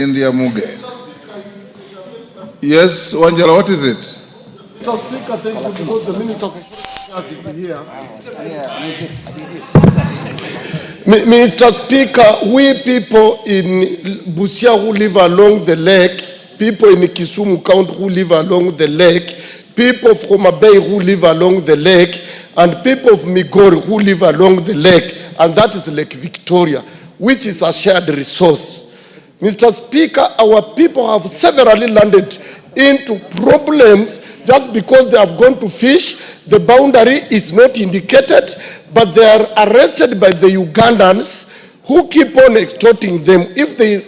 India Muge. Yes, Wanjara, what is it? Mr. Speaker, thank you, because the Minister of Justice is here. Mr. Speaker, we people in Busia who live along the lake, people in Kisumu County who live along the lake, people of Homa Bay who live along the lake, and people of Migori who live along the lake, and that is Lake Victoria, which is a shared resource. Mr. Speaker, our people have severally landed into problems just because they have gone to fish. The boundary is not indicated, but they are arrested by the Ugandans who keep on extorting them. If they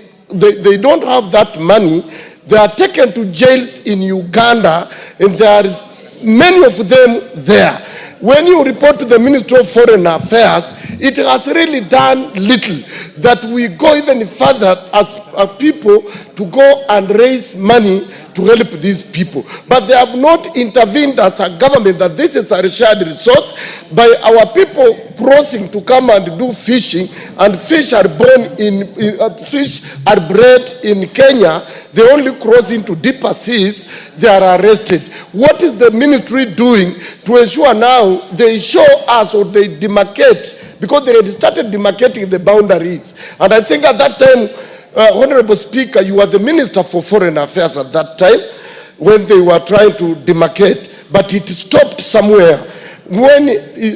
don't have that money, they are taken to jails in Uganda, and there is many of them there. When you report to the Ministry of Foreign Affairs, it has really done little, that we go even further as a people to go and raise money to help these people. But they have not intervened as a government that this is a shared resource by our people crossing to come and do fishing, and fish are bred in Kenya. They only cross into deeper seas, they are arrested. What is the ministry doing to ensure now they show us or they demarcate, because they had started demarcating the boundaries? And I think at that time, Honorable Speaker, you were the Minister for Foreign Affairs at that time when they were trying to demarcate, but it stopped somewhere. When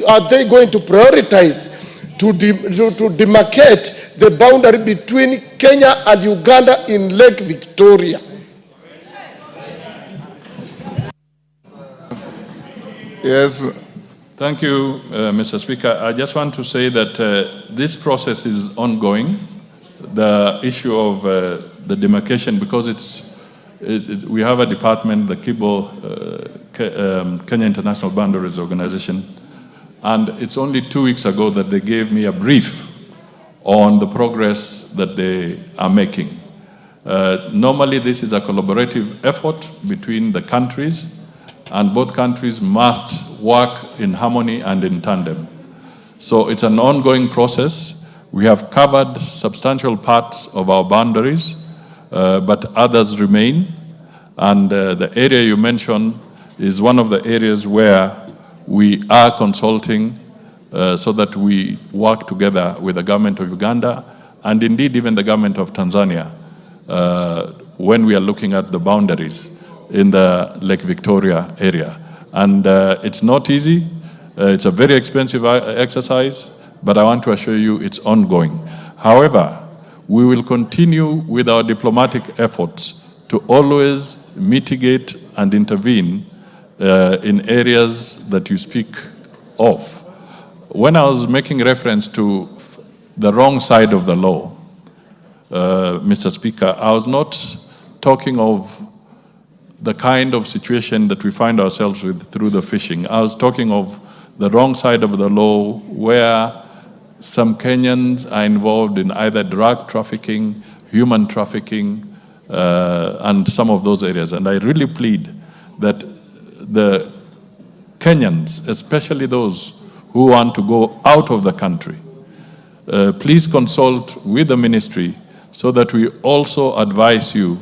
are they going to prioritize to demarcate the boundary between Kenya and Uganda in Lake Victoria? Yes. Thank you, Mr. Speaker. I just want to say that this process is ongoing. The issue of the demarcation, because we have a department, the KIBO, Kenya International Boundaries Organization, and it's only 2 weeks ago that they gave me a brief on the progress that they are making. Normally, this is a collaborative effort between the countries, and both countries must work in harmony and in tandem. So it's an ongoing process. We have covered substantial parts of our boundaries, but others remain. And the area you mentioned is one of the areas where we are consulting so that we work together with the government of Uganda, and indeed even the government of Tanzania, when we are looking at the boundaries in the Lake Victoria area. And it's not easy. It's a very expensive exercise, but I want to assure you it's ongoing. However, we will continue with our diplomatic efforts to always mitigate and intervene in areas that you speak of. When I was making reference to the wrong side of the law, Mr. Speaker, I was not talking of the kind of situation that we find ourselves with through the fishing. I was talking of the wrong side of the law, where some Kenyans are involved in either drug trafficking, human trafficking, and some of those areas. And I really plead that the Kenyans, especially those who want to go out of the country, please consult with the ministry so that we also advise you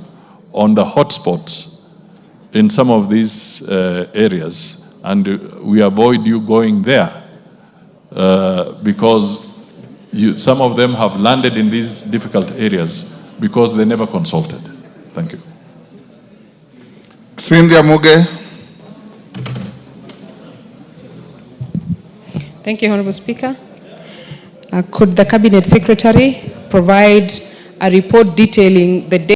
on the hotspots in some of these areas, and we avoid you going there because some of them have landed in these difficult areas because they never consulted. Thank you. Cynthia Muge. Thank you, Honorable Speaker. Could the Cabinet Secretary provide a report detailing the